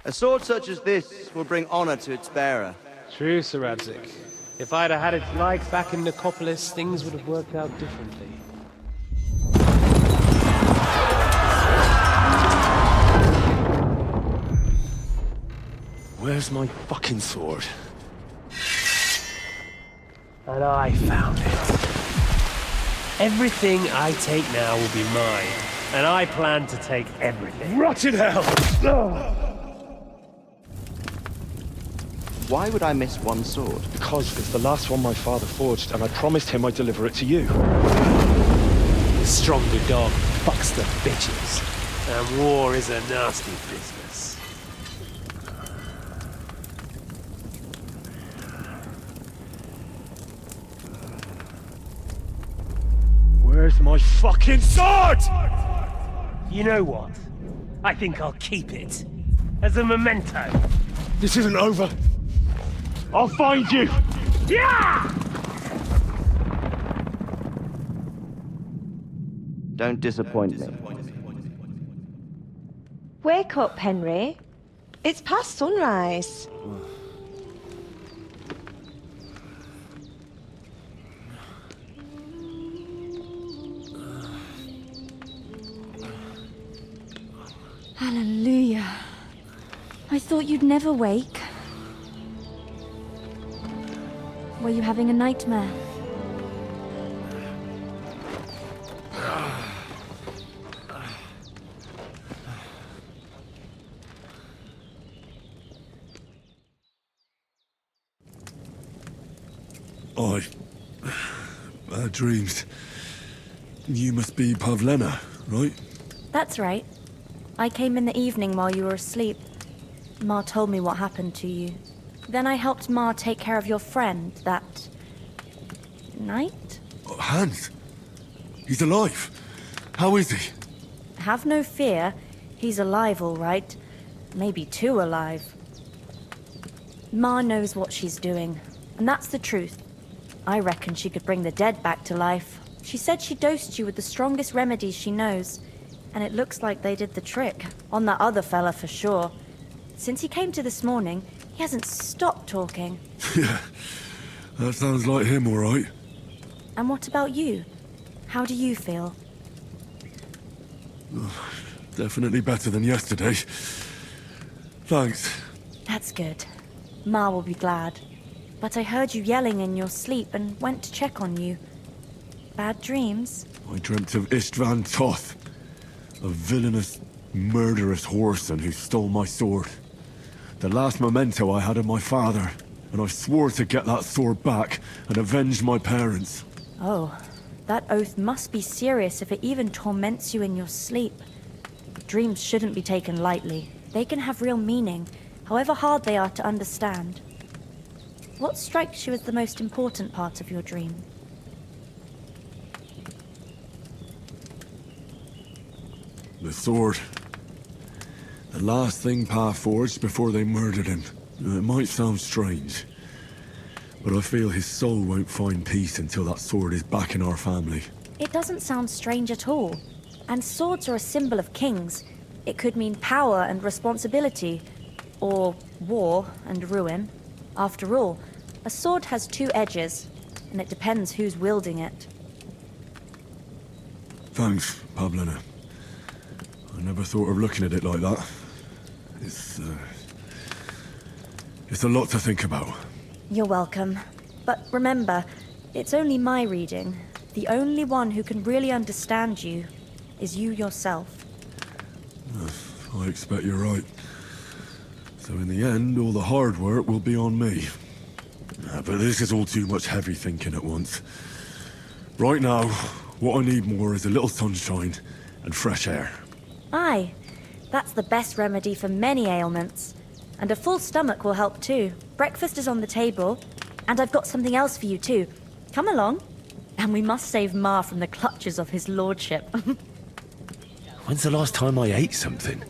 A sword such as this will bring honor to its bearer. True, Sir Radzik. If I'd have had its like back in Nicopolis, things would have worked out differently. Where's my fucking sword? And I found it. Everything I take now will be mine, and I plan to take everything. Rotted hell! Why would I miss one sword? Because it's the last one my father forged, and I promised him I'd deliver it to you. The stronger dog fucks the bitches, and war is a nasty business. Where's my fucking sword? You know what? I think I'll keep it. As a memento. This isn't over. I'll find you! Yeah! Don't disappoint me. Wake up, Henry. It's past sunrise. Hallelujah. I thought you'd never wake. Were you having a nightmare? Bad dreams. You must be Pavlena, right? That's right. I came in the evening while you were asleep. Ma told me what happened to you. Then I helped Ma take care of your friend that night? Oh, Hans! He's alive! How is he? Have no fear. He's alive, all right. Maybe too alive. Ma knows what she's doing, and that's the truth. I reckon she could bring the dead back to life. She said she dosed you with the strongest remedies she knows, and it looks like they did the trick. On that other fella for sure. Since he came to this morning, he hasn't stopped talking. Yeah, that sounds like him, all right. And what about you? How do you feel? Definitely better than yesterday. Thanks. That's good. Ma will be glad. But I heard you yelling in your sleep and went to check on you. Bad dreams? I dreamt of Ishtvan Toth, a villainous, murderous whoreson who stole my sword. The last memento I had of my father, and I swore to get that sword back and avenge my parents. Oh, that oath must be serious if it even torments you in your sleep. Dreams shouldn't be taken lightly. They can have real meaning, however hard they are to understand. What strikes you as the most important part of your dream? The sword. The last thing Pa forged before they murdered him. It might sound strange, but I feel his soul won't find peace until that sword is back in our family. It doesn't sound strange at all. And swords are a symbol of kings. It could mean power and responsibility, or war and ruin. After all, a sword has two edges, and it depends who's wielding it. Thanks, Pavlena. I never thought of looking at it like that. It's a lot to think about. You're welcome. But remember, it's only my reading. The only one who can really understand you is you yourself. I expect you're right. So in the end, all the hard work will be on me. But this is all too much heavy thinking at once. Right now, what I need more is a little sunshine and fresh air. Aye, that's the best remedy for many ailments. And a full stomach will help too. Breakfast is on the table, and I've got something else for you too. Come along. And we must save Ma from the clutches of his lordship. When's the last time I ate something?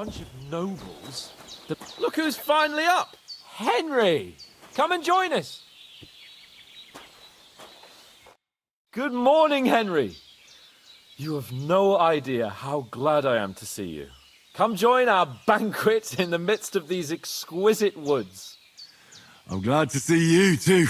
bunch of nobles. Look who's finally up! Henry! Come and join us! Good morning, Henry! You have no idea how glad I am to see you. Come join our banquet in the midst of these exquisite woods. I'm glad to see you, too.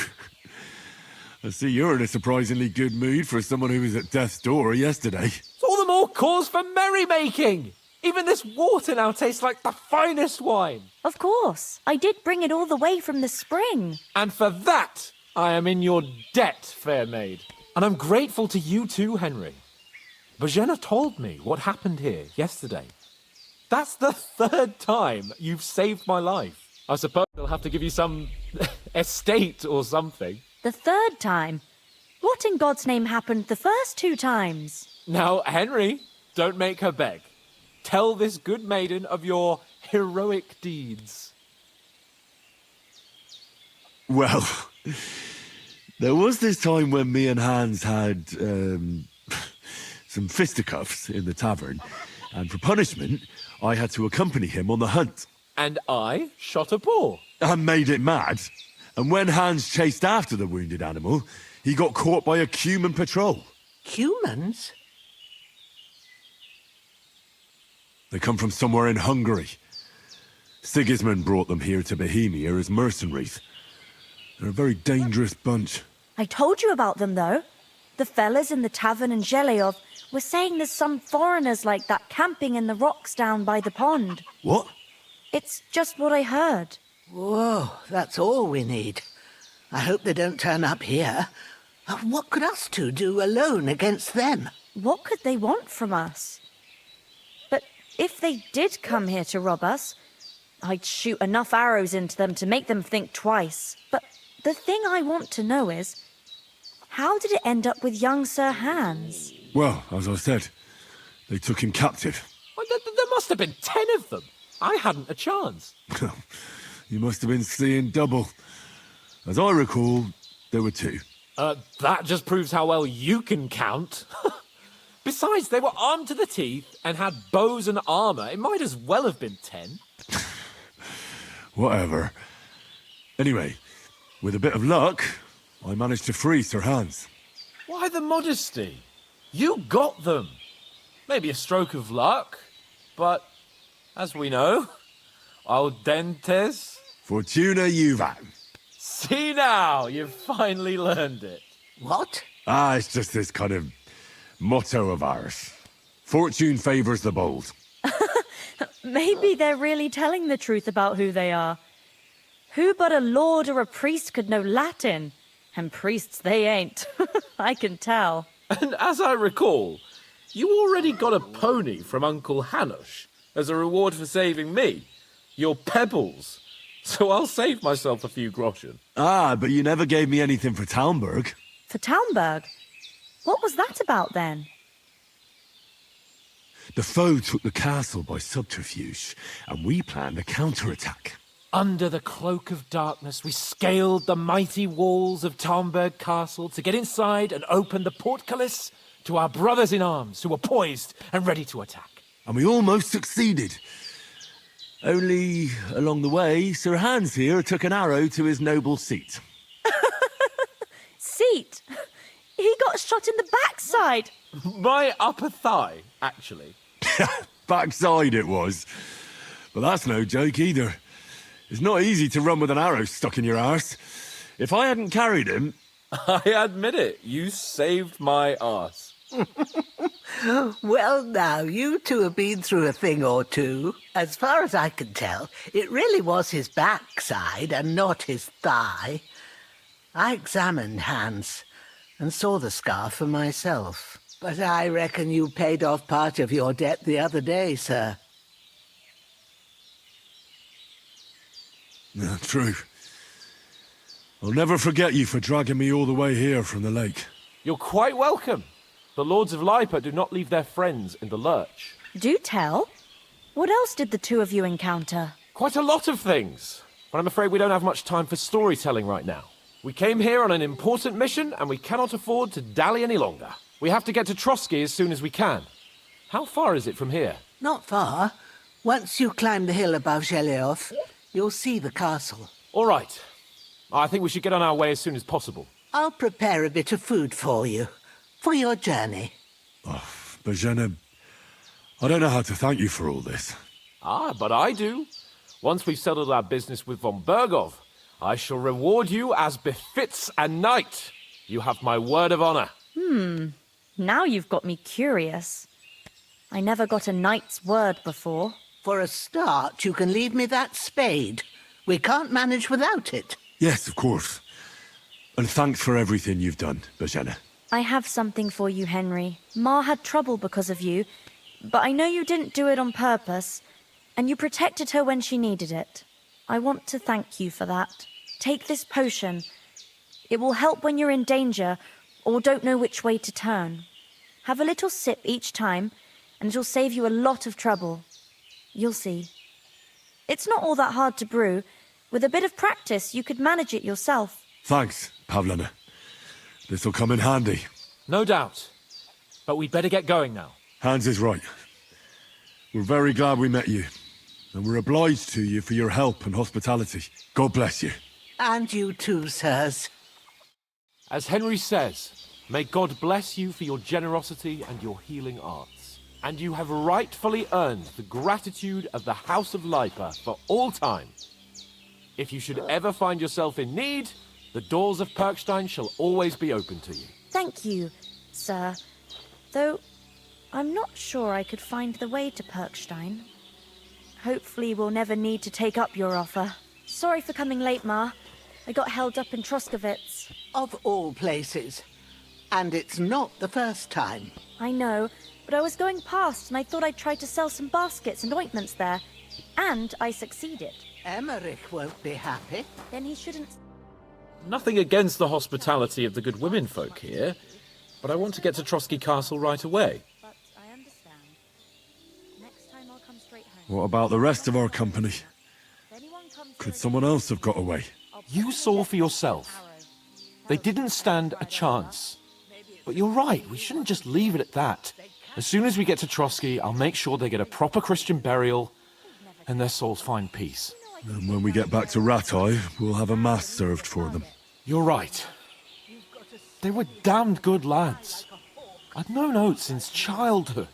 I see you're in a surprisingly good mood for someone who was at death's door yesterday. It's all the more cause for merrymaking! Even this water now tastes like the finest wine. Of course. I did bring it all the way from the spring. And for that, I am in your debt, fair maid. And I'm grateful to you too, Henry. Bojena told me what happened here yesterday. That's the 3rd time you've saved my life. I suppose they'll have to give you some estate or something. The 3rd time? What in God's name happened the first 2 times? Now, Henry, don't make her beg. Tell this good maiden of your heroic deeds. Well, there was this time when me and Hans had some fisticuffs in the tavern, and for punishment, I had to accompany him on the hunt. And I shot a boar. And made it mad. And when Hans chased after the wounded animal, he got caught by a Cuman patrol. Humans? They come from somewhere in Hungary. Sigismund brought them here to Bohemia as mercenaries. They're a very dangerous bunch. I told you about them, though. The fellas in the tavern in Zheleyov were saying there's some foreigners like that camping in the rocks down by the pond. What? It's just what I heard. Whoa, that's all we need. I hope they don't turn up here. What could us two do alone against them? What could they want from us? But if they did come here to rob us, I'd shoot enough arrows into them to make them think twice. But the thing I want to know is, how did it end up with young Sir Hans? Well, as I said, they took him captive. Well, there must have been 10 of them. I hadn't a chance. You must have been seeing double. As I recall, there were 2. That just proves how well you can count. Besides, they were armed to the teeth and had bows and armor. It might as well have been 10. Whatever. Anyway, with a bit of luck, I managed to free Sir Hans. Why the modesty? You got them. Maybe a stroke of luck, but as we know, audentes. Fortuna juvat. See now, you've finally learned it. What? It's just this kind of motto of ours. Fortune favors the bold. Maybe they're really telling the truth about who they are. Who but a lord or a priest could know Latin? And priests they ain't. I can tell. And as I recall, you already got a pony from Uncle Hanush as a reward for saving me. Your pebbles. So I'll save myself a few groschen. But you never gave me anything for Talmberg. For Talmberg? What was that about then? The foe took the castle by subterfuge, and we planned a counterattack. Under the cloak of darkness, we scaled the mighty walls of Talmberg Castle to get inside and open the portcullis to our brothers in arms who were poised and ready to attack. And we almost succeeded. Only, along the way, Sir Hans here took an arrow to his noble seat. Seat? He got shot in the backside. My upper thigh, actually. Backside it was. But that's no joke either. It's not easy to run with an arrow stuck in your arse. If I hadn't carried him... I admit it, you saved my arse. Well, now, you two have been through a thing or two. As far as I can tell, it really was his backside and not his thigh. I examined Hans and saw the scar for myself. But I reckon you paid off part of your debt the other day, sir. True. I'll never forget you for dragging me all the way here from the lake. You're quite welcome. The Lords of Lipa do not leave their friends in the lurch. Do tell. What else did the two of you encounter? Quite a lot of things. But I'm afraid we don't have much time for storytelling right now. We came here on an important mission, and we cannot afford to dally any longer. We have to get to Trosky as soon as we can. How far is it from here? Not far. Once you climb the hill above Gelioth, you'll see the castle. All right. I think we should get on our way as soon as possible. I'll prepare a bit of food for you, for your journey. Bojana, I don't know how to thank you for all this. Ah, but I do. Once we've settled our business with von Bergov, I shall reward you as befits a knight. You have my word of honor. Now you've got me curious. I never got a knight's word before. For a start, you can leave me that spade. We can't manage without it. Yes, of course. And thanks for everything you've done, Bojana. I have something for you, Henry. Ma had trouble because of you, but I know you didn't do it on purpose, and you protected her when she needed it. I want to thank you for that. Take this potion. It will help when you're in danger or don't know which way to turn. Have a little sip each time, and it'll save you a lot of trouble. You'll see. It's not all that hard to brew. With a bit of practice, you could manage it yourself. Thanks, Pavlana. This'll come in handy. No doubt. But we'd better get going now. Hans is right. We're very glad we met you. And we're obliged to you for your help and hospitality. God bless you. And you too, sirs. As Henry says, may God bless you for your generosity and your healing arts. And you have rightfully earned the gratitude of the House of Lipa for all time. If you should ever find yourself in need, the doors of Perkstein shall always be open to you. Thank you, sir. Though, I'm not sure I could find the way to Perkstein. Hopefully we'll never need to take up your offer. Sorry for coming late, Ma. I got held up in Troskowitz. Of all places. And it's not the first time. I know, but I was going past and I thought I'd try to sell some baskets and ointments there. And I succeeded. Emmerich won't be happy. Then he shouldn't... Nothing against the hospitality of the good women folk here, but I want to get to Trosky Castle right away. But I understand. Next time I'll come straight home. What about the rest of our company? If anyone comes Could here someone else have got away? You saw for yourself. They didn't stand a chance. But you're right, we shouldn't just leave it at that. As soon as we get to Trosky, I'll make sure they get a proper Christian burial and their souls find peace. And when we get back to Ratai, we'll have a mass served for them. You're right. They were damned good lads. I'd known Oates since childhood.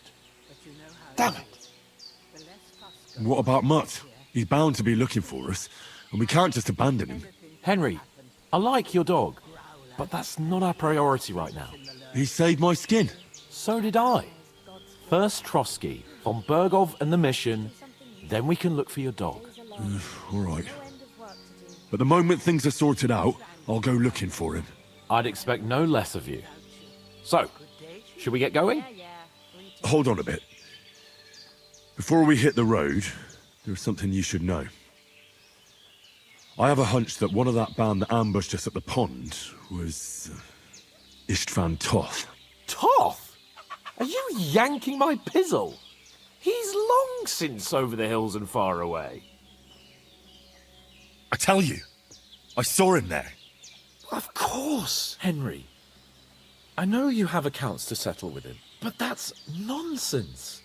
Damn it. And what about Mutt? He's bound to be looking for us, and we can't just abandon him. Henry, I like your dog, but that's not our priority right now. He saved my skin. So did I. First Trosky, von Bergov and the mission, then we can look for your dog. All right. But the moment things are sorted out, I'll go looking for him. I'd expect no less of you. So, should we get going? Hold on a bit. Before we hit the road, there's something you should know. I have a hunch that one of that band that ambushed us at the pond was Ishtvan Toth. Toth? Are you yanking my pizzle? He's long since over the hills and far away. I tell you, I saw him there. Of course, Henry. I know you have accounts to settle with him, but that's nonsense.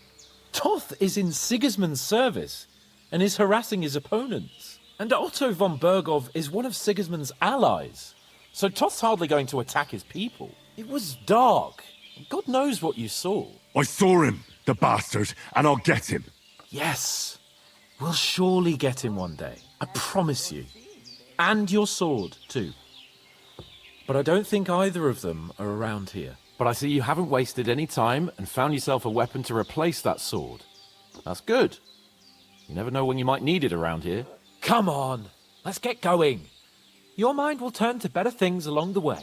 Toth is in Sigismund's service and is harassing his opponents. And Otto von Bergov is one of Sigismund's allies. So Toth's hardly going to attack his people. It was dark. God knows what you saw. I saw him, the bastard, and I'll get him. Yes. We'll surely get him one day. I promise you. And your sword, too. But I don't think either of them are around here. But I see you haven't wasted any time and found yourself a weapon to replace that sword. That's good. You never know when you might need it around here. Come on, let's get going. Your mind will turn to better things along the way.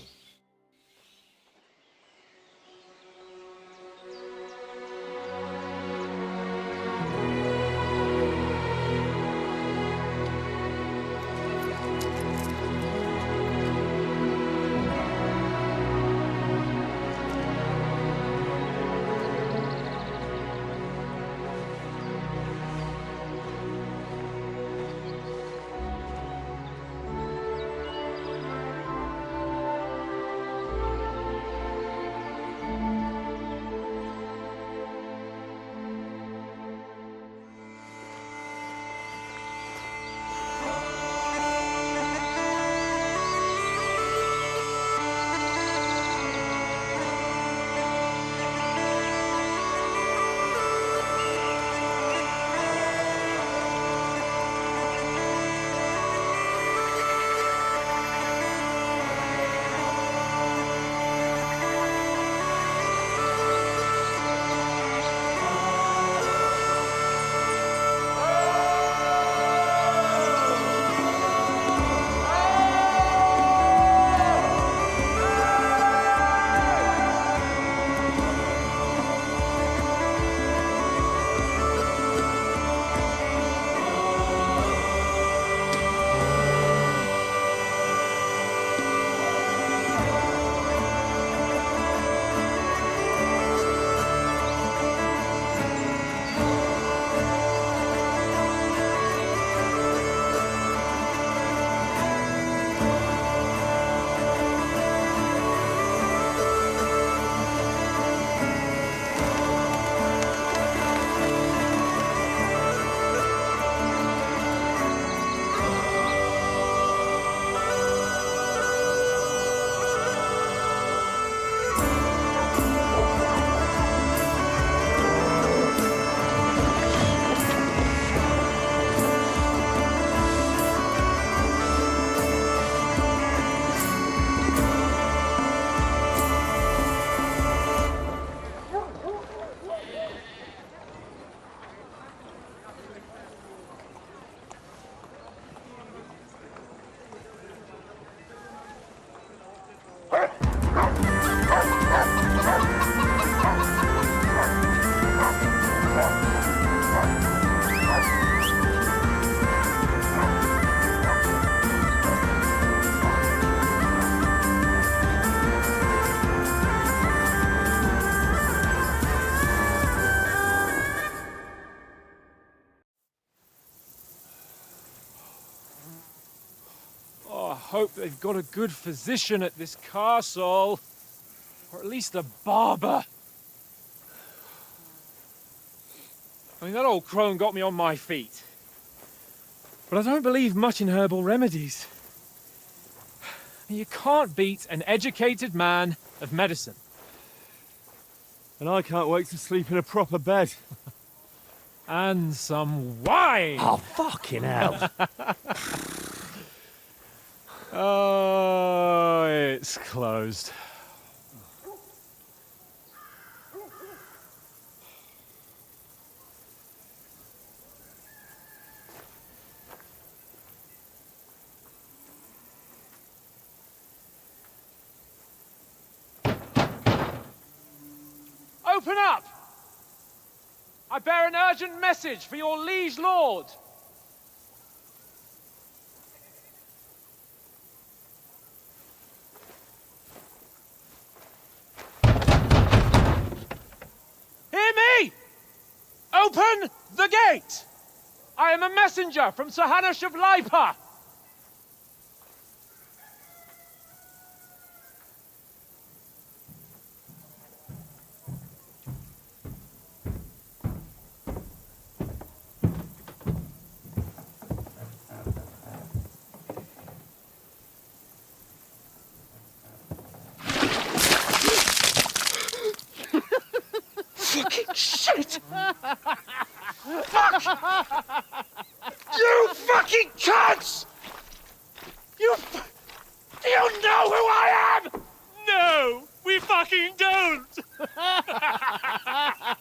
hope they've got a good physician at this castle. Or at least a barber. I mean, that old crone got me on my feet. But I don't believe much in herbal remedies. You can't beat an educated man of medicine. And I can't wait to sleep in a proper bed. And some wine! Oh, fucking hell. Oh, it's closed. Open up! I bear an urgent message for your liege lord. Hear me! Open the gate! I am a messenger from Sir Hanush of Lipa. Shit! Fuck! You fucking cunts! Do you know who I am? No, we fucking don't.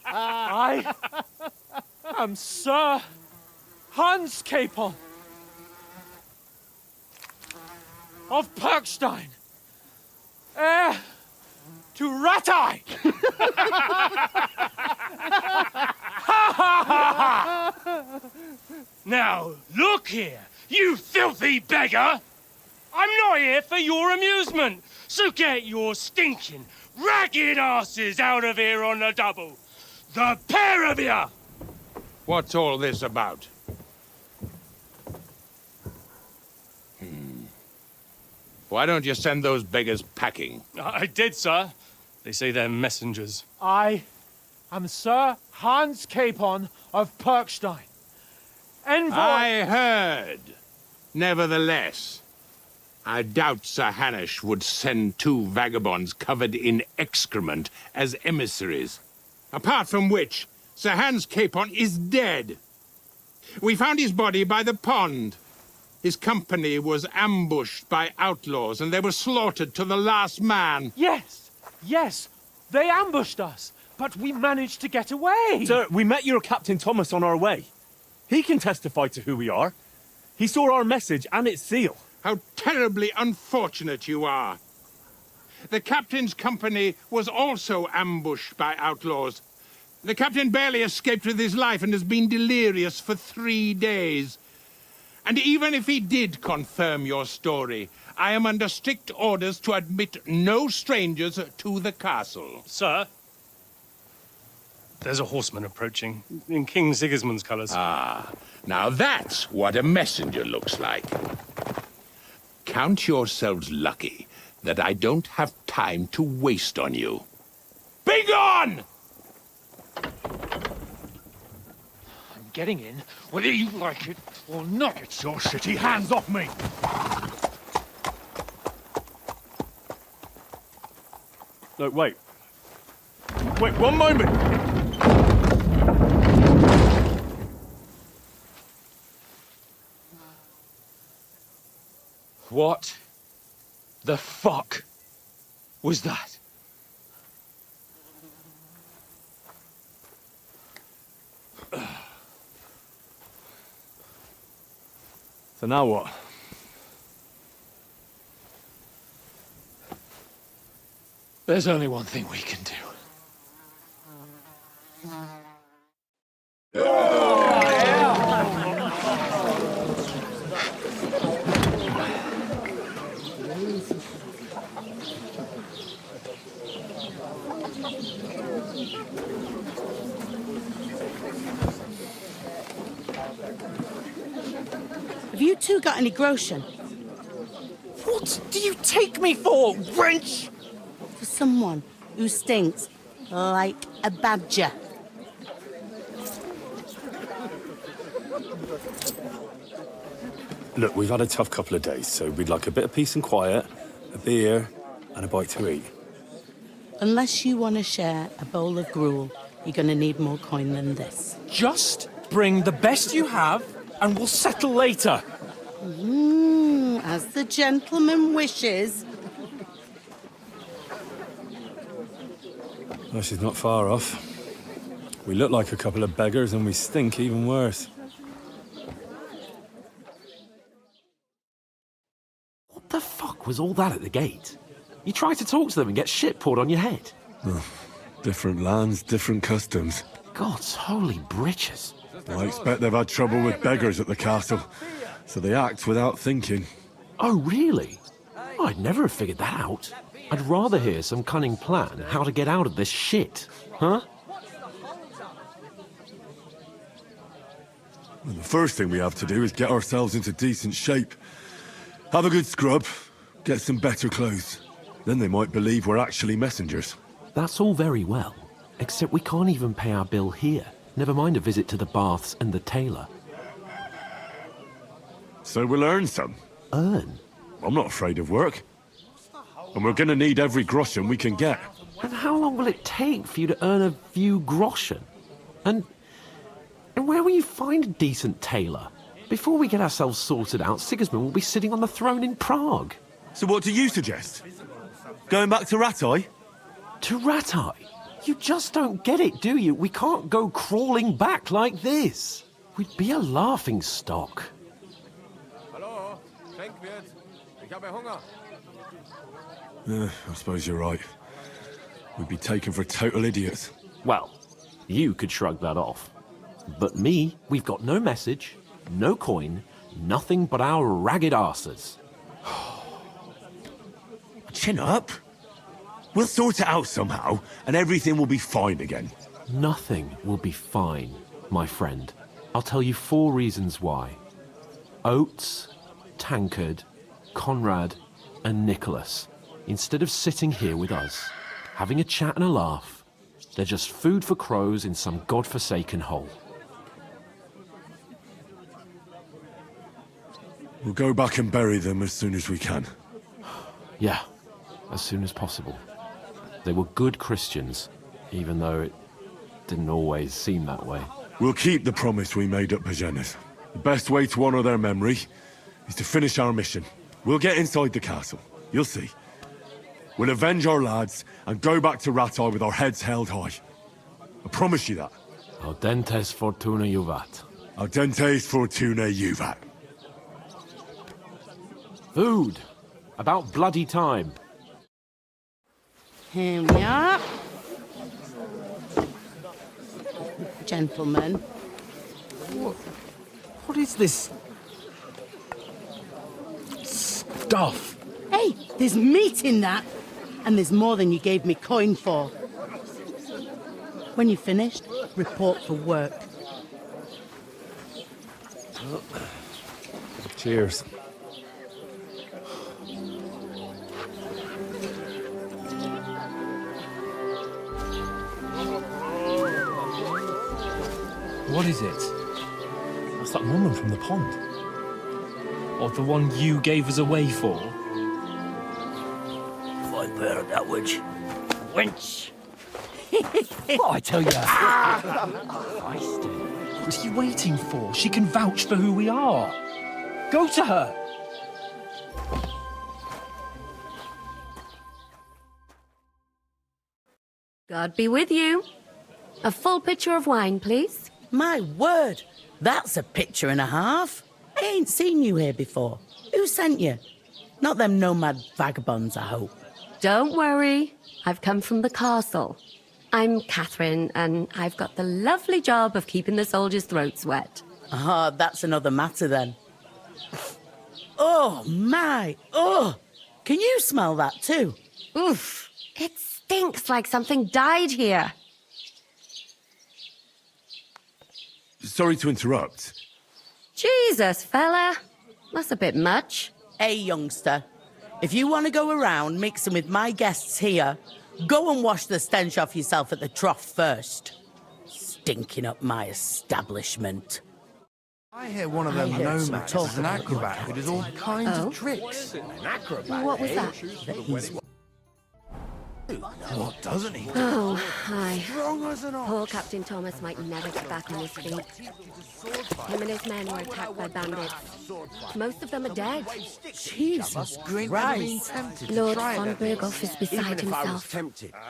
I am Sir Hans Capon of Perkstein, heir to Ratai. Now, look here, you filthy beggar! I'm not here for your amusement, so get your stinking, ragged asses out of here on the double. The pair of you! What's all this about? Why don't you send those beggars packing? I did, sir. They say they're messengers. I am Sir Hans Capon of Perkstein, Envoy. I heard. Nevertheless, I doubt Sir Hanush would send two vagabonds covered in excrement as emissaries. Apart from which, Sir Hans Capon is dead. We found his body by the pond. His company was ambushed by outlaws, and they were slaughtered to the last man. Yes, yes, they ambushed us, but we managed to get away. Sir, we met your Captain Thomas on our way. He can testify to who we are. He saw our message and its seal. How terribly unfortunate you are. The captain's company was also ambushed by outlaws. The captain barely escaped with his life and has been delirious for 3 days. And even if he did confirm your story, I am under strict orders to admit no strangers to the castle. Sir, there's a horseman approaching, in King Sigismund's colours. Ah, now that's what a messenger looks like. Count yourselves lucky that I don't have time to waste on you. Be gone! I'm getting in, whether you like it or not. Get your shitty hands off me! No, wait. Wait, one moment! What the fuck was that? So now what? There's only one thing we can do. Have you two got any groschen? What do you take me for, wench? For someone who stinks like a badger. Look, we've had a tough couple of days, so we'd like a bit of peace and quiet, a beer, and a bite to eat. Unless you want to share a bowl of gruel, you're going to need more coin than this. Just bring the best you have, and we'll settle later. As the gentleman wishes. Well, she's not far off. We look like a couple of beggars, and we stink even worse. What the fuck was all that at the gate? You try to talk to them and get shit poured on your head. Oh, different lands, different customs. God's holy britches. I expect they've had trouble with beggars at the castle, so they act without thinking. Oh, really? I'd never have figured that out. I'd rather hear some cunning plan how to get out of this shit. Huh? Well, the first thing we have to do is get ourselves into decent shape. Have a good scrub, get some better clothes. Then they might believe we're actually messengers. That's all very well, except we can't even pay our bill here. Never mind a visit to the baths and the tailor. So we'll earn some. Earn? I'm not afraid of work. And we're gonna need every groschen we can get. And how long will it take for you to earn a few groschen? And where will you find a decent tailor? Before we get ourselves sorted out, Sigismund will be sitting on the throne in Prague. So what do you suggest? Going back to Ratai? To Ratai? You just don't get it, do you? We can't go crawling back like this. We'd be a laughing stock. Hello, I suppose you're right. We'd be taken for total idiots. Well, you could shrug that off. But me, we've got no message, no coin, nothing but our ragged arses. Chin up. We'll sort it out somehow, and everything will be fine again. Nothing will be fine, my friend. I'll tell you 4 reasons why. Oates, Tankard, Conrad, and Nicholas, instead of sitting here with us, having a chat and a laugh, they're just food for crows in some godforsaken hole. We'll go back and bury them as soon as we can. Yeah, as soon as possible. They were good Christians, even though it didn't always seem that way. We'll keep the promise we made at Bajenas. The best way to honor their memory is to finish our mission. We'll get inside the castle. You'll see. We'll avenge our lads and go back to Ratai with our heads held high. I promise you that. Audentes fortuna juvat. Audentes fortuna juvat. Food. About bloody time. Here we are. Gentlemen. What is this stuff? Hey, there's meat in that. And there's more than you gave me coin for. When you're finished, report for work. Cheers. What is it? What's that woman from the pond? Or the one you gave us away for? Fight better that witch. Wench! What I tell you? What are you waiting for? She can vouch for who we are. Go to her. God be with you. A full pitcher of wine, please. My word, that's a picture and a half. I ain't seen you here before. Who sent you? Not them nomad vagabonds, I hope. Don't worry. I've come from the castle. I'm Catherine, and I've got the lovely job of keeping the soldiers' throats wet. Ah, that's another matter then. Oh, my. Oh, can you smell that too? Oof. It stinks like something died here. Sorry to interrupt. Jesus, fella. That's a bit much. Hey, youngster. If you want to go around mixing with my guests here, go and wash the stench off yourself at the trough first. Stinking up my establishment. I hear one of them nomads is an acrobat who does all kinds of tricks. An acrobat? What was that? What doesn't he do? Oh, hi. Strong as an ox. Poor Captain Thomas might never get back on his feet. Him and his men were attacked by bandits. Most of them are dead. Jesus Christ. Lord von Berghoff is beside himself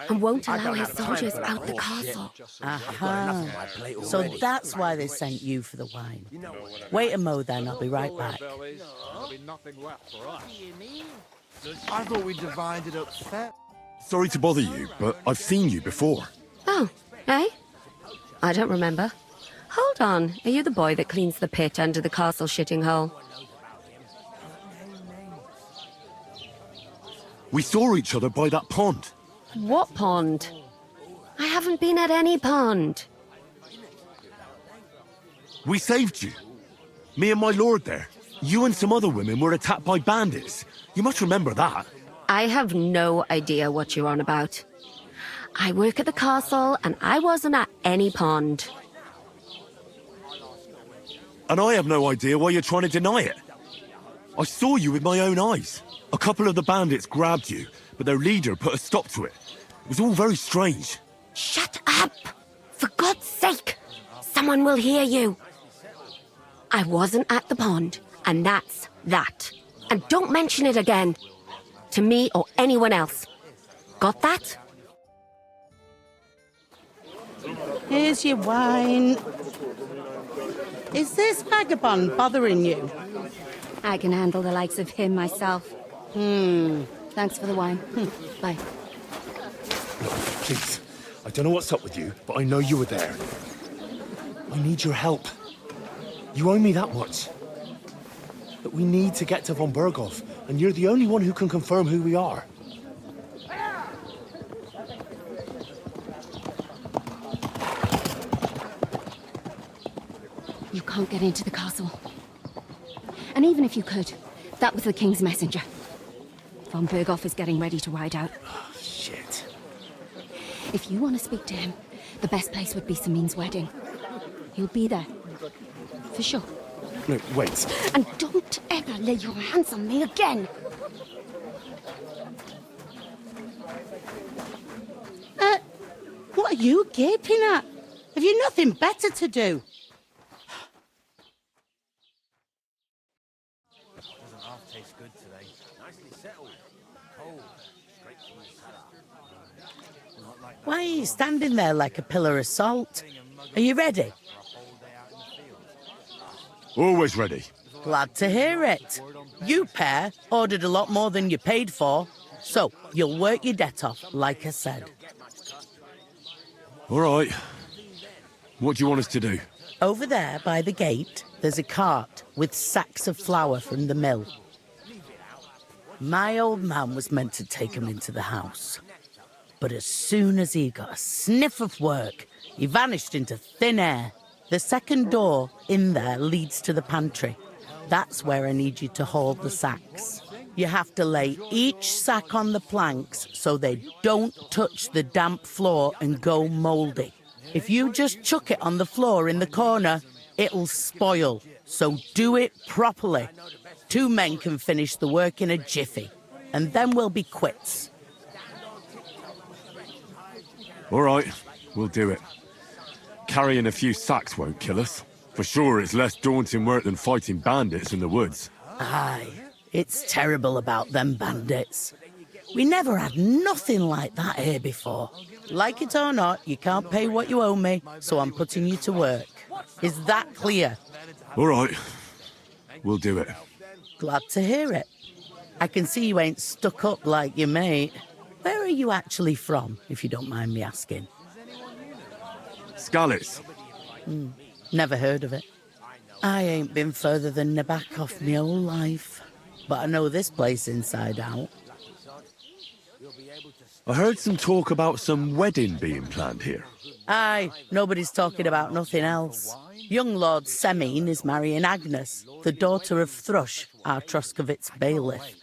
and won't allow his soldiers out the castle. Aha. So that's why they sent you for the wine. Wait a mo then, I'll be right back. I thought we divided up fair. Sorry to bother you, but I've seen you before. Oh, eh? I don't remember. Hold on, are you the boy that cleans the pit under the castle shitting hole? We saw each other by that pond. What pond? I haven't been at any pond. We saved you. Me and my lord there. You and some other women were attacked by bandits. You must remember that. I have no idea what you're on about. I work at the castle, and I wasn't at any pond. And I have no idea why you're trying to deny it. I saw you with my own eyes. A couple of the bandits grabbed you, but their leader put a stop to it. It was all very strange. Shut up! For God's sake! Someone will hear you. I wasn't at the pond, and that's that. And don't mention it again. To me or anyone else. Got that? Here's your wine. Is this vagabond bothering you? I can handle the likes of him myself. Thanks for the wine. Bye. Look, please. I don't know what's up with you, but I know you were there. I need your help. You owe me that much. But we need to get to von Berghoff, and you're the only one who can confirm who we are. You can't get into the castle. And even if you could, that was the king's messenger. Von Berghoff is getting ready to ride out. Oh, shit. If you want to speak to him, the best place would be Samin's wedding. He'll be there. For sure. No, wait. And don't ever lay your hands on me again! What are you gaping at? Have you nothing better to do? Doesn't half taste good today. Nicely settled. Cold. Straight from the cellar. Not like Why are you standing there like a pillar of salt? Are you ready? Always ready. Glad to hear it. You pair ordered a lot more than you paid for, so you'll work your debt off, like I said. All right. What do you want us to do? Over there by the gate, there's a cart with sacks of flour from the mill. My old man was meant to take 'em into the house. But as soon as he got a sniff of work, he vanished into thin air. The second door in there leads to the pantry. That's where I need you to hold the sacks. You have to lay each sack on the planks so they don't touch the damp floor and go mouldy. If you just chuck it on the floor in the corner, it'll spoil. So do it properly. 2 men can finish the work in a jiffy, and then we'll be quits. All right, we'll do it. Carrying a few sacks won't kill us. For sure, it's less daunting work than fighting bandits in the woods. Aye, it's terrible about them bandits. We never had nothing like that here before. Like it or not, you can't pay what you owe me, so I'm putting you to work. Is that clear? All right, we'll do it. Glad to hear it. I can see you ain't stuck up like your mate. Where are you actually from, if you don't mind me asking? Skalitz. Never heard of it. I ain't been further than Nabakov my whole life. But I know this place inside out. I heard some talk about some wedding being planned here. Aye, nobody's talking about nothing else. Young Lord Semin is marrying Agnes, the daughter of Thrush, our Troskovitz bailiff.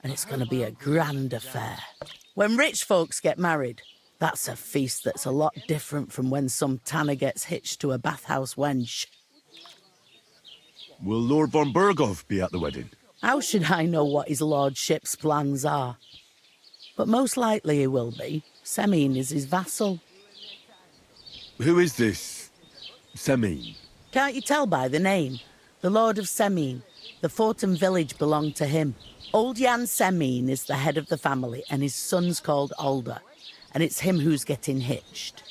and it's going to be a grand affair. When rich folks get married, that's a feast that's a lot different from when some tanner gets hitched to a bathhouse wench. Will Lord von Berghoff be at the wedding? How should I know what his lordship's plans are? But most likely he will be. Semine is his vassal. Who is this Semine? Can't you tell by the name? The Lord of Semine. The fort and village belong to him. Old Jan Semine is the head of the family, and his son's called Alder. And it's him who's getting hitched.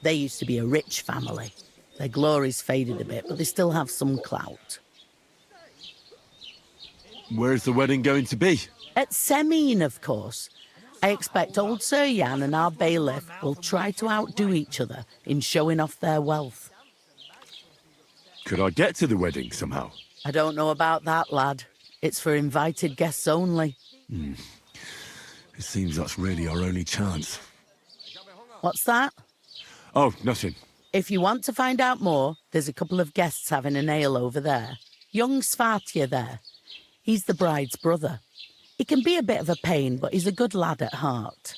They used to be a rich family. Their glory's faded a bit, but they still have some clout. Where's the wedding going to be? At Semine, of course. I expect old Sir Jan and our bailiff will try to outdo each other in showing off their wealth. Could I get to the wedding somehow? I don't know about that, lad. It's for invited guests only. It seems that's really our only chance. What's that? Oh, nothing. If you want to find out more, there's a couple of guests having an ale over there. Young Svartje there. He's the bride's brother. He can be a bit of a pain, but he's a good lad at heart.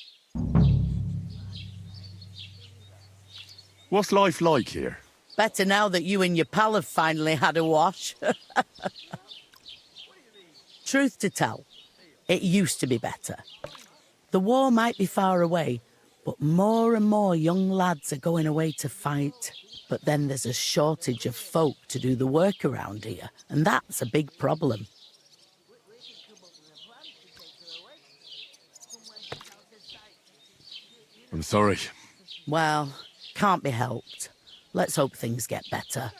What's life like here? Better now that you and your pal have finally had a wash. Truth to tell, it used to be better. The war might be far away, but more and more young lads are going away to fight. But then there's a shortage of folk to do the work around here, and that's a big problem. I'm sorry. Well, can't be helped. Let's hope things get better.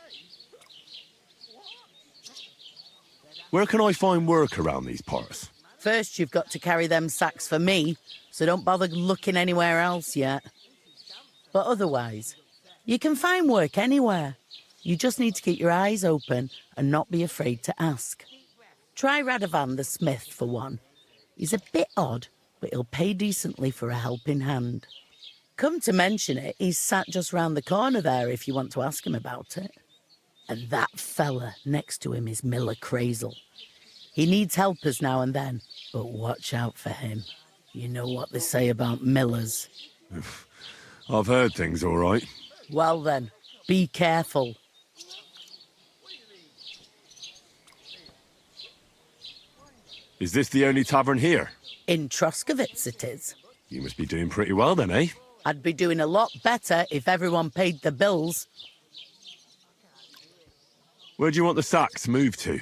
Where can I find work around these parts? First, you've got to carry them sacks for me, so don't bother looking anywhere else yet. But otherwise, you can find work anywhere. You just need to keep your eyes open and not be afraid to ask. Try Radovan the smith for one. He's a bit odd, but he'll pay decently for a helping hand. Come to mention it, he's sat just round the corner there if you want to ask him about it. And that fella next to him is Miller Crazel. He needs helpers now and then, but watch out for him. You know what they say about Millers. I've heard things, all right. Well then, be careful. Is this the only tavern here? In Troskowitz it is. You must be doing pretty well then, eh? I'd be doing a lot better if everyone paid the bills. Where do you want the sacks moved to?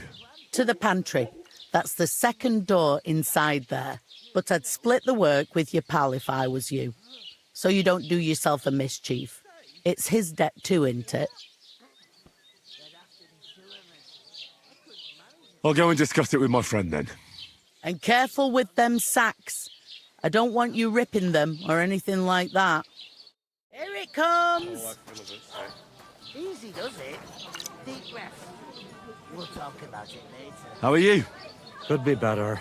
To the pantry. That's the second door inside there. But I'd split the work with your pal if I was you. So you don't do yourself a mischief. It's his debt too, isn't it? I'll go and discuss it with my friend then. And careful with them sacks. I don't want you ripping them or anything like that. Here it comes! Easy, does it? Deep breath. We'll talk about it later. How are you? Could be better.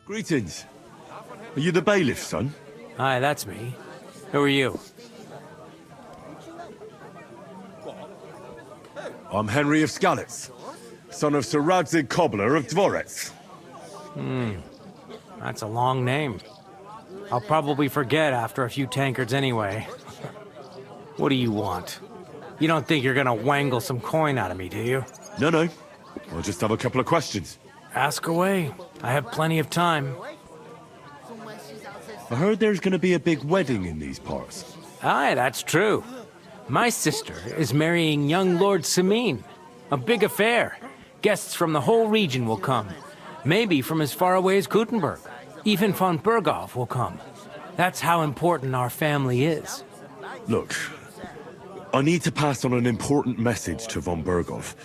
Greetings. Are you the bailiff's son? Hi, that's me. Who are you? I'm Henry of Skalitz, son of Sir Radzig Cobbler of Dvorets. That's a long name. I'll probably forget after a few tankards anyway. What do you want? You don't think you're gonna wangle some coin out of me, do you? No. I'll just have a couple of questions. Ask away. I have plenty of time. I heard there's gonna be a big wedding in these parts. Aye, that's true. My sister is marrying young Lord Semine. A big affair. Guests from the whole region will come. Maybe from as far away as Kuttenberg. Even von Berghoff will come. That's how important our family is. Look, I need to pass on an important message to von Berghoff,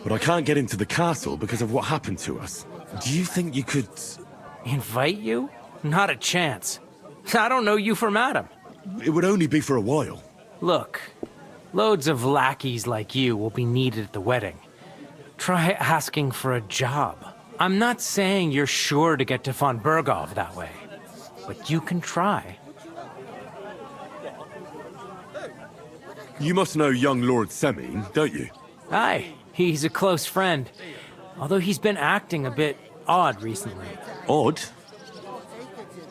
but I can't get into the castle because of what happened to us. Do you think you could... Invite you? Not a chance. I don't know you from Adam. It would only be for a while. Look, loads of lackeys like you will be needed at the wedding. Try asking for a job. I'm not saying you're sure to get to von Berghoff that way, but you can try. You must know young Lord Semine, don't you? Aye, he's a close friend. Although he's been acting a bit odd recently. Odd?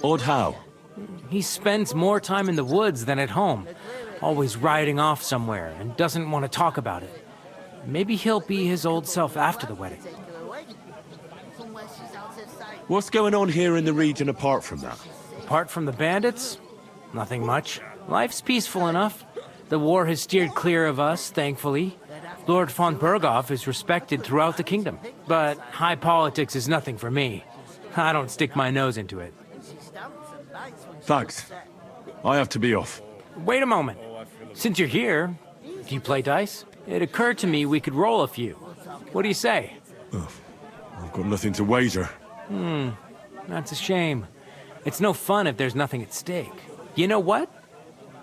Odd how? He spends more time in the woods than at home, always riding off somewhere and doesn't want to talk about it. Maybe he'll be his old self after the wedding. What's going on here in the region apart from that? Apart from the bandits? Nothing much. Life's peaceful enough. The war has steered clear of us, thankfully. Lord von Berghoff is respected throughout the kingdom. But high politics is nothing for me. I don't stick my nose into it. Thanks. I have to be off. Wait a moment. Since you're here, do you play dice? It occurred to me we could roll a few. What do you say? Oh, I've got nothing to wager. That's a shame. It's no fun if there's nothing at stake. You know what?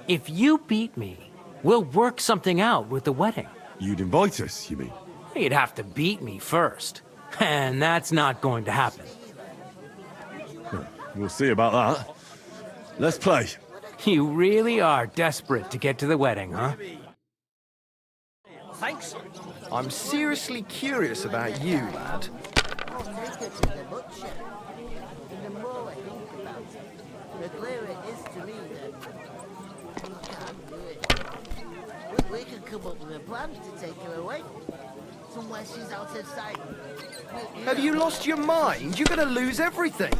If you beat me, we'll work something out with the wedding. You'd invite us, you mean? You'd have to beat me first. And that's not going to happen. We'll see about that. Let's play. You really are desperate to get to the wedding, huh? Thanks. I'm seriously curious about you, lad. We could come up with a plan to take her away. Somewhere she's out of sight. Have you lost your mind? You're gonna lose everything.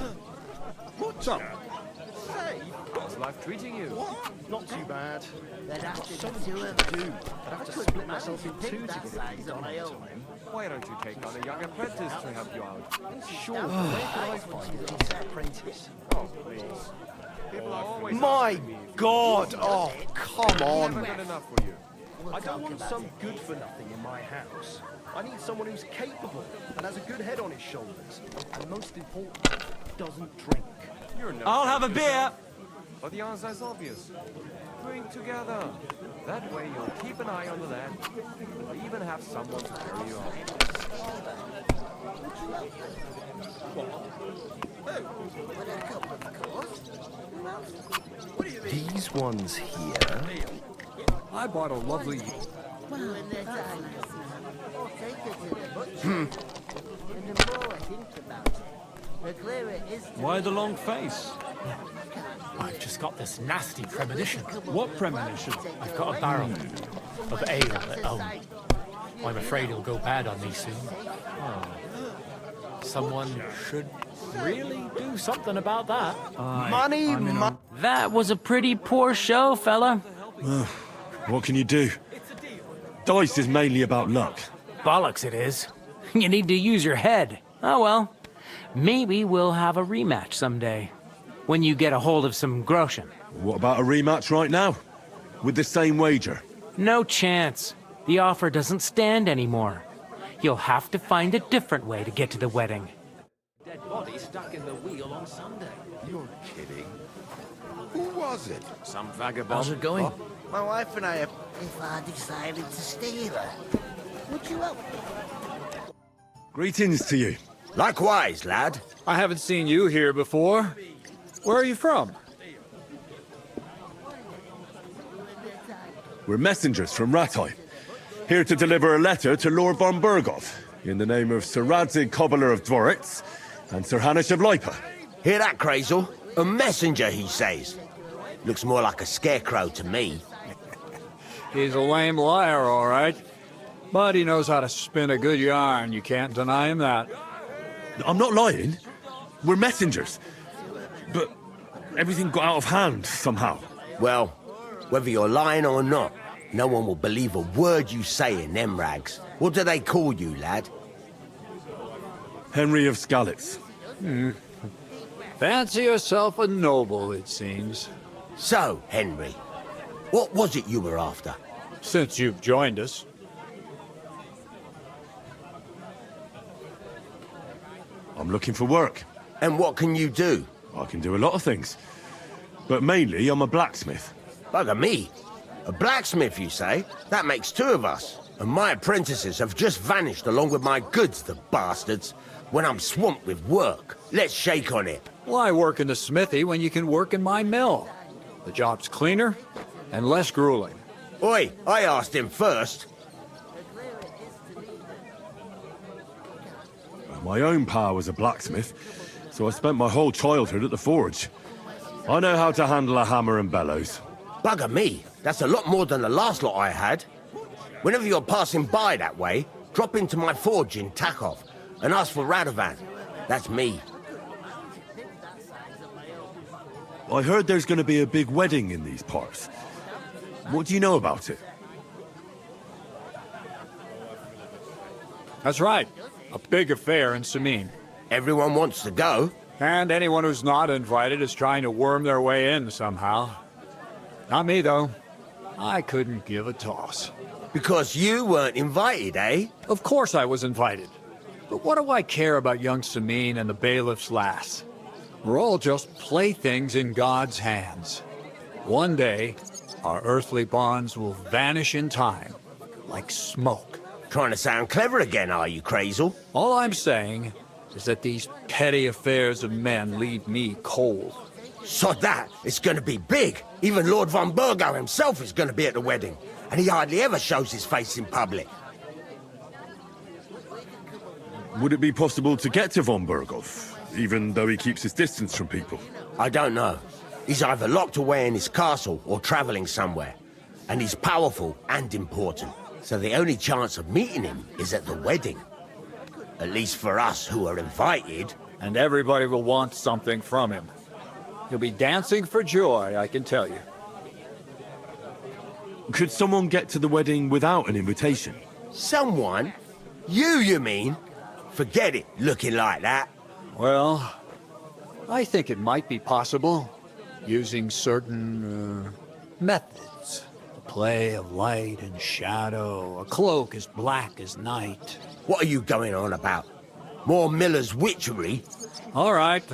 What's up? How's life treating you? What? Not too bad. There'd have to Something be two of to us. do. I'd have to couldn't split myself in manage to two pick to that get size it on done my on own. time. Why don't you take on a young apprentice to help you out? Sure. Down Where the can I way, find when a she's decent apprentice? Oh, please. People are always My asking me if God! Oh, come never on. good enough for you. I don't want some good for nothing in my house. I need someone who's capable and has a good head on his shoulders. And most important, doesn't drink. You're no I'll have a beer. But the answer is obvious. Drink together. That way you'll keep an eye on the lad. You'll even have someone to carry you home. These ones here. I bought a lovely... Why the long face? I've just got this nasty premonition. What premonition? I've got a barrel of ale at home. I'm afraid it'll go bad on me soon. Someone should really do something about that. Money, That was a pretty poor show, fella. What can you do? Dice is mainly about luck. Bollocks it is. You need to use your head. Oh well. Maybe we'll have a rematch someday. When you get a hold of some groschen. What about a rematch right now? With the same wager? No chance. The offer doesn't stand anymore. You'll have to find a different way to get to the wedding. Dead body stuck in the wheel on Sunday. You're kidding. Who was it? Some vagabond. How's it going? My wife and I have... If I decided to steal her, would you help? Greetings to you. Likewise, lad. I haven't seen you here before. Where are you from? We're messengers from Rattay, here to deliver a letter to Lord von Berghoff, in the name of Sir Radzig Cobbler of Dworitz and Sir Hanish of Lipa. Hear that, Crazel? A messenger, he says. Looks more like a scarecrow to me. He's a lame liar, all right. But he knows how to spin a good yarn. You can't deny him that. I'm not lying. We're messengers. But everything got out of hand somehow. Well, whether you're lying or not, no one will believe a word you say in them rags. What do they call you, lad? Henry of Skalitz. Fancy yourself a noble, it seems. So, Henry, what was it you were after? Since you've joined us. I'm looking for work. And what can you do? I can do a lot of things. But mainly, I'm a blacksmith. Bugger me. A blacksmith, you say? That makes two of us. And my apprentices have just vanished along with my goods, the bastards. When I'm swamped with work. Let's shake on it. Why work in the smithy when you can work in my mill? The job's cleaner and less grueling. Oi, I asked him first. My own pa was a blacksmith, so I spent my whole childhood at the forge. I know how to handle a hammer and bellows. Bugger me, that's a lot more than the last lot I had. Whenever you're passing by that way, drop into my forge in Takov and ask for Radovan. That's me. I heard there's going to be a big wedding in these parts. What do you know about it? That's right. A big affair in Sameen. Everyone wants to go. And anyone who's not invited is trying to worm their way in somehow. Not me, though. I couldn't give a toss. Because you weren't invited, eh? Of course I was invited. But what do I care about young Sameen and the bailiff's lass? We're all just playthings in God's hands. One day, our earthly bonds will vanish in time, like smoke. Trying to sound clever again, are you, Crazel? All I'm saying is that these petty affairs of men leave me cold. Sod that! It's gonna be big! Even Lord von Burgo himself is gonna be at the wedding, and he hardly ever shows his face in public. Would it be possible to get to von Burgo, even though he keeps his distance from people? I don't know. He's either locked away in his castle or traveling somewhere. And he's powerful and important. So the only chance of meeting him is at the wedding. At least for us who are invited. And everybody will want something from him. He'll be dancing for joy, I can tell you. Could someone get to the wedding without an invitation? Someone? You mean? Forget it, looking like that. Well, I think it might be possible, using certain, methods. The play of light and shadow, a cloak as black as night. What are you going on about? More Miller's witchery? All right.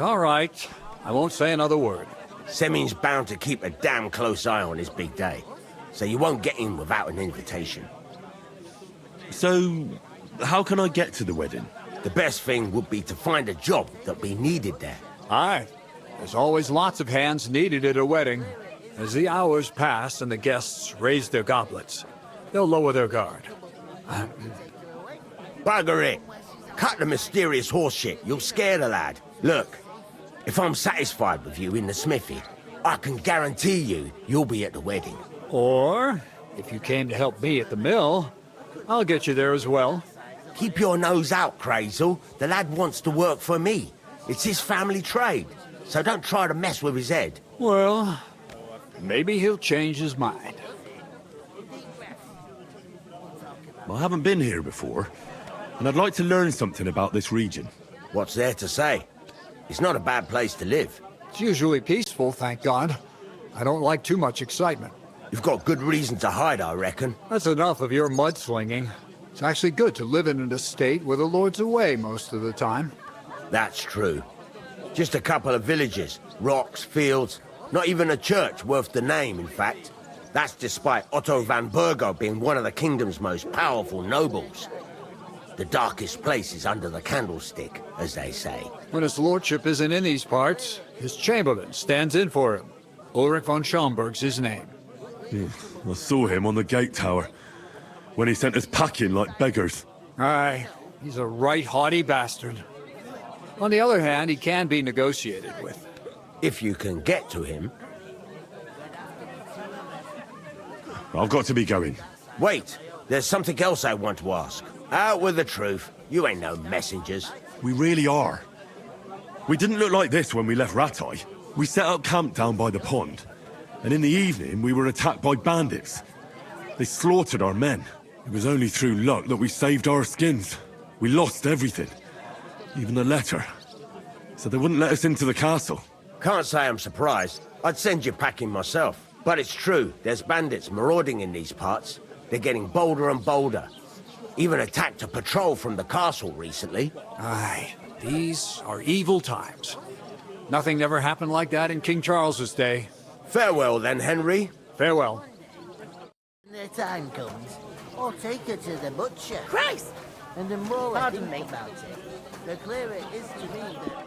I won't say another word. Semin's bound to keep a damn close eye on his big day, so you won't get in without an invitation. So, how can I get to the wedding? The best thing would be to find a job that we needed there. Aye. There's always lots of hands needed at a wedding. As the hours pass and the guests raise their goblets, they'll lower their guard. Bugger it! Cut the mysterious horse shit. You'll scare the lad. Look, if I'm satisfied with you in the smithy, I can guarantee you'll be at the wedding. Or, if you came to help me at the mill, I'll get you there as well. Keep your nose out, Crazel. The lad wants to work for me. It's his family trade, so don't try to mess with his head. Well, maybe he'll change his mind. I haven't been here before, and I'd like to learn something about this region. What's there to say? It's not a bad place to live. It's usually peaceful, thank God. I don't like too much excitement. You've got good reason to hide, I reckon. That's enough of your mudslinging. It's actually good to live in an estate where the Lord's away most of the time. That's true. Just a couple of villages, rocks, fields, not even a church worth the name, in fact. That's despite Otto van Burgo being one of the kingdom's most powerful nobles. The darkest place is under the candlestick, as they say. When his lordship isn't in these parts, his chamberlain stands in for him. Ulrich von Schaumburg's his name. I saw him on the gate tower, when he sent us packing like beggars. Aye, he's a right haughty bastard. On the other hand, he can be negotiated with. If you can get to him. I've got to be going. Wait, there's something else I want to ask. Out with the truth. You ain't no messengers. We really are. We didn't look like this when we left Ratai. We set up camp down by the pond, and in the evening we were attacked by bandits. They slaughtered our men. It was only through luck that we saved our skins. We lost everything, even the letter. So they wouldn't let us into the castle. Can't say I'm surprised. I'd send you packing myself. But it's true, there's bandits marauding in these parts. They're getting bolder and bolder. Even attacked a patrol from the castle recently. Aye, these are evil times. Nothing ever happened like that in King Charles's day. Farewell then, Henry. Farewell. When the time comes, I'll take her to the butcher. Christ! And the more I think about it, the clearer it is to me that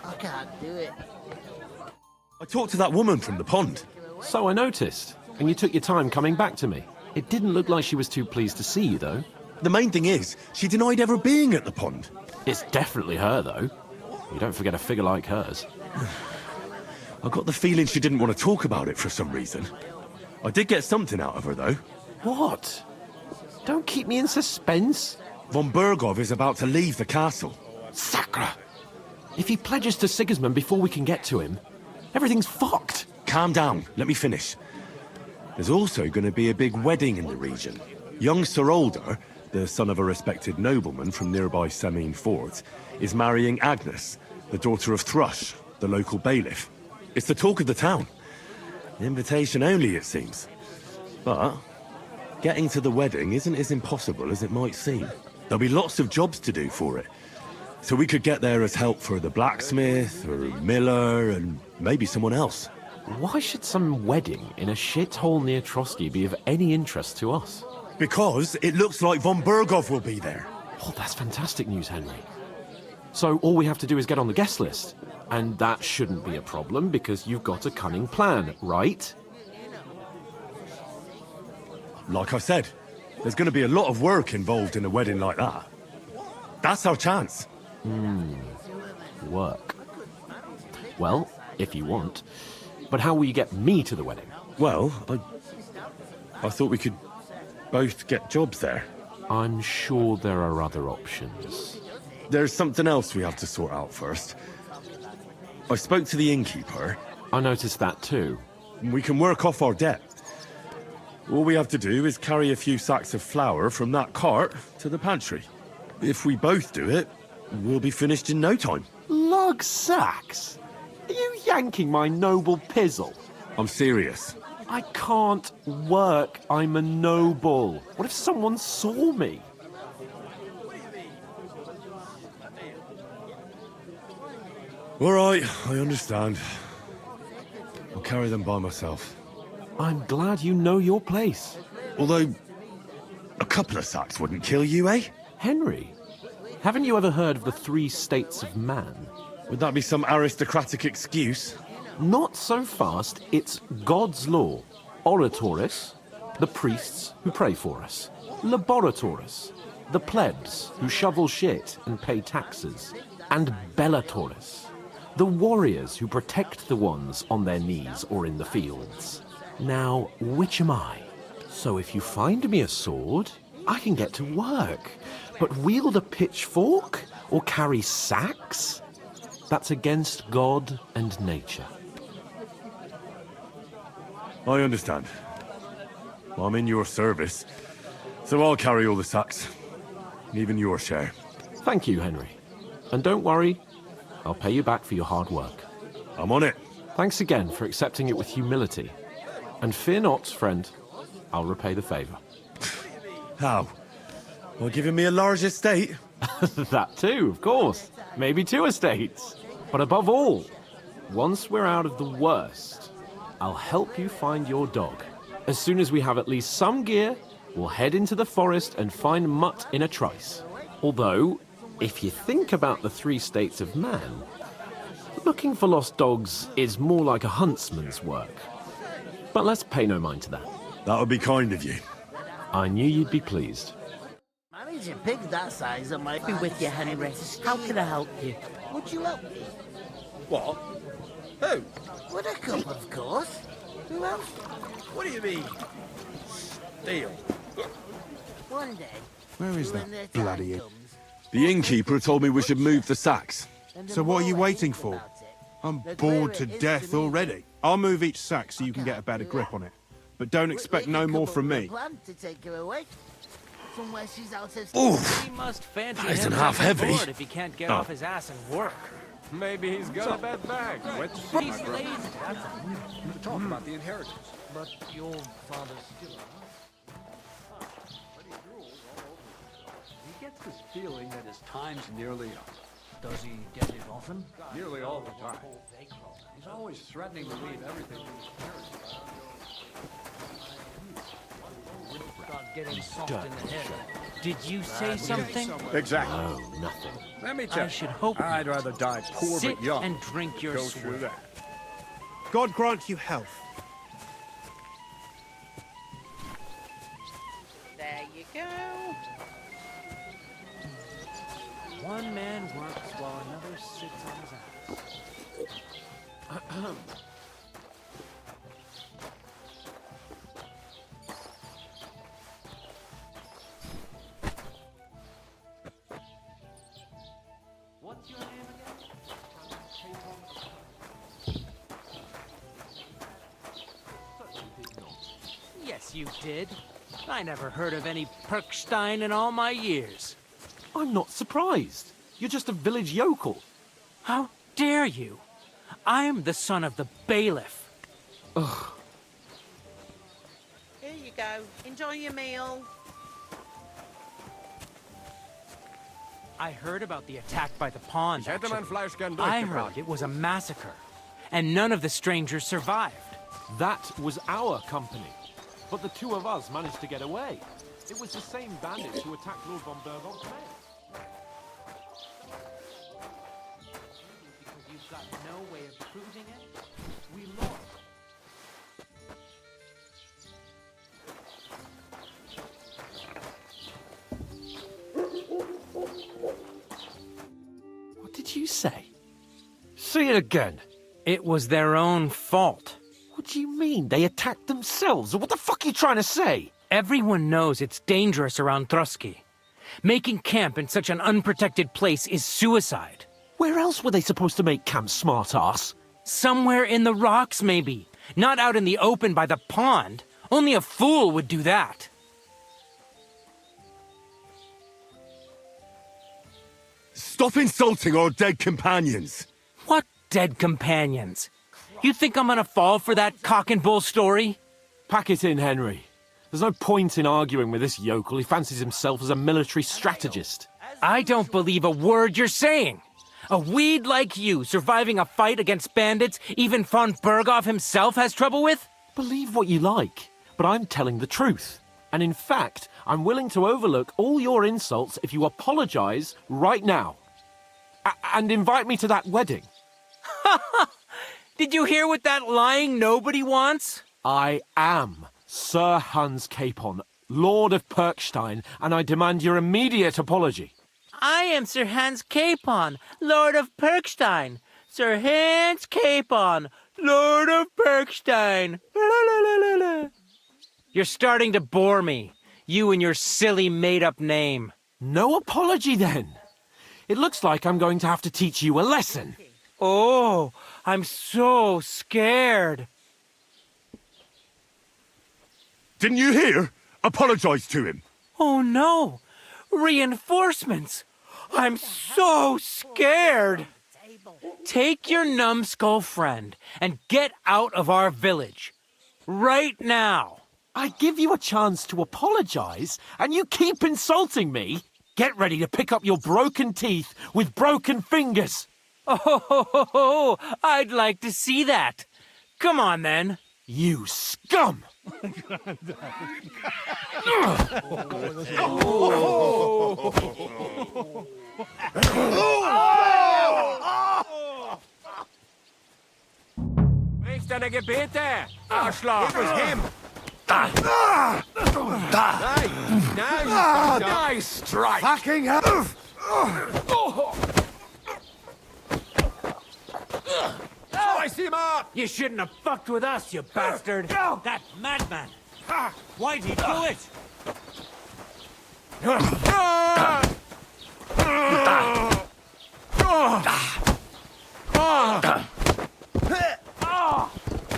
I can't do it. I talked to that woman from the pond. So I noticed. And you took your time coming back to me. It didn't look like she was too pleased to see you, though. The main thing is, she denied ever being at the pond. It's definitely her, though. You don't forget a figure like hers. I got the feeling she didn't want to talk about it for some reason. I did get something out of her, though. What? Don't keep me in suspense. Von Bergov is about to leave the castle. Sacre! If he pledges to Sigismund before we can get to him, everything's fucked. Calm down, let me finish. There's also going to be a big wedding in the region. Young Sir Older, the son of a respected nobleman from nearby Semine Fort, is marrying Agnes, the daughter of Thrush, the local bailiff. It's the talk of the town. Invitation only, it seems. But getting to the wedding isn't as impossible as it might seem. There'll be lots of jobs to do for it. So we could get there as help for the blacksmith, or miller, and maybe someone else. Why should some wedding in a shithole near Trosky be of any interest to us? Because it looks like Von Bergov will be there. Oh, that's fantastic news, Henry. So all we have to do is get on the guest list. And that shouldn't be a problem because you've got a cunning plan, right? Like I said, there's going to be a lot of work involved in a wedding like that. That's our chance. Work. Well, if you want. But how will you get me to the wedding? Well, I thought we could both get jobs there. I'm sure there are other options. There's something else we have to sort out first. I spoke to the innkeeper. I noticed that too. We can work off our debt. All we have to do is carry a few sacks of flour from that cart to the pantry. If we both do it, we'll be finished in no time. Lug sacks? Are you yanking my noble pizzle? I'm serious. I can't work. I'm a noble. What if someone saw me? All right, I understand. I'll carry them by myself. I'm glad you know your place. Although, a couple of sacks wouldn't kill you, eh? Henry, haven't you ever heard of the 3 states of man? Would that be some aristocratic excuse? Not so fast. It's God's law. Oratoris, the priests who pray for us. Laboratoris, the plebs who shovel shit and pay taxes. And Bellatoris, the warriors who protect the ones on their knees or in the fields. Now, which am I? So if you find me a sword, I can get to work. But wield a pitchfork or carry sacks? That's against God and nature. I understand. I'm in your service, so I'll carry all the sacks. Even your share. Thank you, Henry. And don't worry, I'll pay you back for your hard work. I'm on it. Thanks again for accepting it with humility. And fear not, friend, I'll repay the favor. How? By giving me a large estate? That too, of course. Maybe 2 estates. But above all, once we're out of the worst, I'll help you find your dog. As soon as we have at least some gear, we'll head into the forest and find Mutt in a trice. Although, if you think about the 3 states of man, looking for lost dogs is more like a huntsman's work. But let's pay no mind to that. That would be kind of you. I knew you'd be pleased. Managing pigs that size on my... Be with you, Henry. How can I help you? Would you help me? What? Who? Would a couple, of course. Who else? What do you mean? Steal. One day. Where is when that the time bloody... comes, The innkeeper told me we should move the sacks. and the So what are you more I waiting think for? about it, I'm the bored clearer to it is death me. already. I'll move each sack so you can get a better grip on it. But don't expect no more from me. Plan to take her away. Somewhere she's out of... Oof! He must fancy That isn't himself half heavy. bored if he can't get Oh. off his ass and work. Maybe he's got a bad bag. He's lazy. To talk about the inheritance. But your father's still He gets this feeling that his time's nearly up. Does he get it often? Nearly all the time. He's always threatening to leave everything to his parents. Start getting soft in the head. Did you say something? Exactly. No, nothing. Let me I tell should you, hope I'd not. rather die poor Sit but young. and drink your Go through swill. that. God grant you health. go. One man works while another sits on his ass. What's your name again? Yes, you did. I never heard of any Perkstein in all my years. I'm not surprised. You're just a village yokel. How dare you? I'm the son of the bailiff. Ugh. Here you go. Enjoy your meal. I heard about the attack by the pond. Ich hätte mein Fleisch gern I durchgebracht. heard it was a massacre, and none of the strangers survived. That was our company. But the two of us managed to get away. It was the same bandits who attacked Lord von Burgont's men. Because you've got no way of proving it, we lost. What did you say? Say it again. It was their own fault. What do you mean? They attacked themselves? What the fuck are you trying to say? Everyone knows it's dangerous around Trosky. Making camp in such an unprotected place is suicide. Where else were they supposed to make camp, smart-ass? Somewhere in the rocks, maybe. Not out in the open by the pond. Only a fool would do that. Stop insulting our dead companions! What dead companions? You think I'm gonna fall for that cock and bull story? Pack it in, Henry. There's no point in arguing with this yokel. He fancies himself as a military strategist. I don't believe a word you're saying. A weed like you surviving a fight against bandits even von Berghoff himself has trouble with? Believe what you like, but I'm telling the truth. And in fact, I'm willing to overlook all your insults if you apologize right now. And invite me to that wedding. Did you hear what that lying nobody wants? I am Sir Hans Capon, Lord of Perkstein, and I demand your immediate apology. I am Sir Hans Capon, Lord of Perkstein. Sir Hans Capon, Lord of Perkstein. You're starting to bore me, you and your silly made-up name. No apology, then. It looks like I'm going to have to teach you a lesson. Oh, I'm so scared. Didn't you hear? Apologize to him. Oh no! Reinforcements! I'm so scared! Take your numbskull friend and get out of our village. Right now! I give you a chance to apologize, and you keep insulting me? Get ready to pick up your broken teeth with broken fingers. Oh, I'd like to see that. Come on, then. You scum! Brichst deine Gebete, Arschloch! It was him! Nice strike! Fucking hell! Slice him up! You shouldn't have fucked with us, you bastard! That madman! Why'd he do it?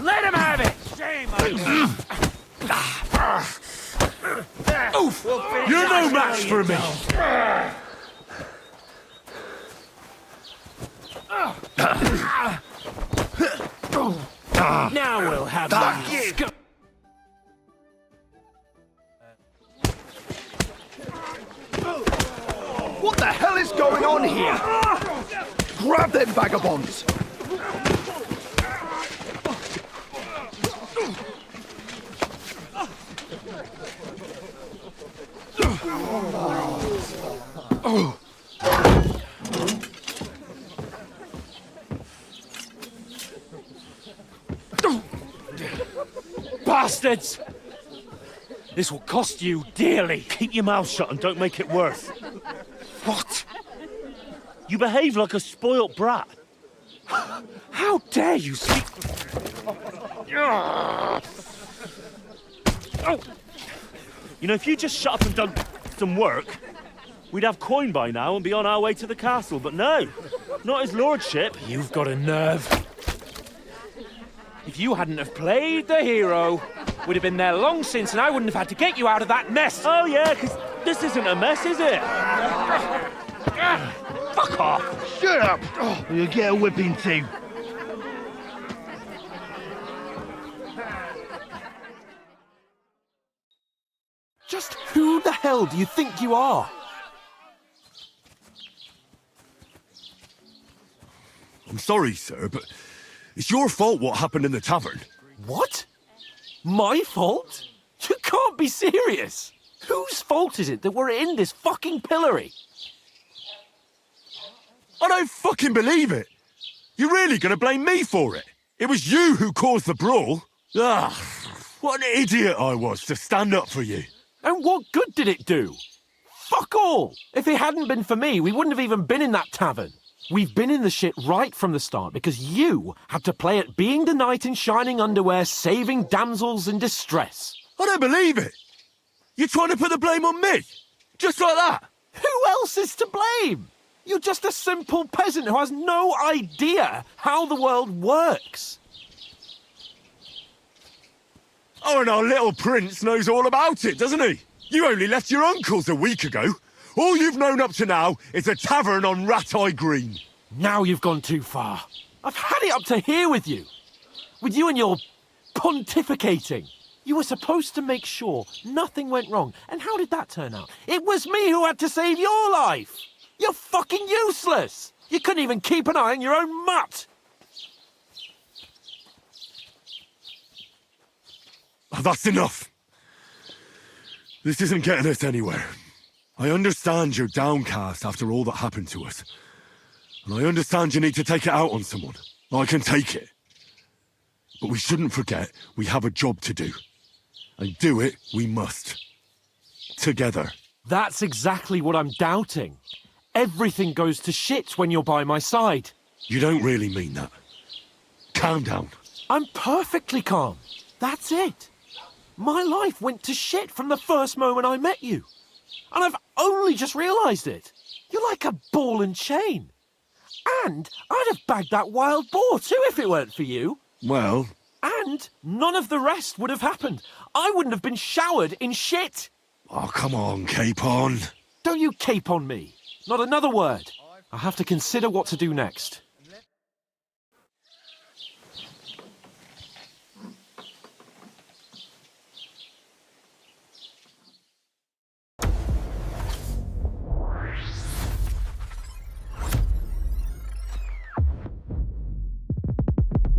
Let him have it! Shame on you! Oof! You're no match for me! Now we'll have you! What the hell is going on here? Grab them vagabonds! Bastards! This will cost you dearly. Keep your mouth shut and don't make it worse. What? You behave like a spoilt brat. How dare you speak... Oh. You know, if you just shut up and done some work, we'd have coin by now and be on our way to the castle, but no, not his lordship. You've got a nerve. If you hadn't have played the hero, we'd have been there long since and I wouldn't have had to get you out of that mess. Oh yeah, because this isn't a mess, is it? Fuck off! Shut up! Oh, you'll get a whipping too. Just who the hell do you think you are? I'm sorry, sir, but it's your fault what happened in the tavern. What? My fault? You can't be serious. Whose fault is it that we're in this fucking pillory? I don't fucking believe it. You're really gonna blame me for it? It was you who caused the brawl. Ah, what an idiot I was to stand up for you. And what good did it do? Fuck all! If it hadn't been for me, we wouldn't have even been in that tavern. We've been in the shit right from the start because you had to play at being the knight in shining underwear, saving damsels in distress. I don't believe it. You're trying to put the blame on me? Just like that? Who else is to blame? You're just a simple peasant who has no idea how the world works. Oh, and our little prince knows all about it, doesn't he? You only left your uncle's a week ago. All you've known up to now is a tavern on Rat-Eye Green. Now you've gone too far. I've had it up to here with you. With you and your pontificating. You were supposed to make sure nothing went wrong. And how did that turn out? It was me who had to save your life. You're fucking useless. You couldn't even keep an eye on your own mutt. Oh, that's enough. This isn't getting us anywhere. I understand you're downcast after all that happened to us. And I understand you need to take it out on someone. I can take it. But we shouldn't forget we have a job to do. And do it we must. Together. That's exactly what I'm doubting. Everything goes to shit when you're by my side. You don't really mean that. Calm down. I'm perfectly calm. That's it. My life went to shit from the first moment I met you. And I've only just realised it. You're like a ball and chain. And I'd have bagged that wild boar too if it weren't for you. Well... And none of the rest would have happened. I wouldn't have been showered in shit. Oh, come on, Capon. Don't you cape on me. Not another word. I'll have to consider what to do next.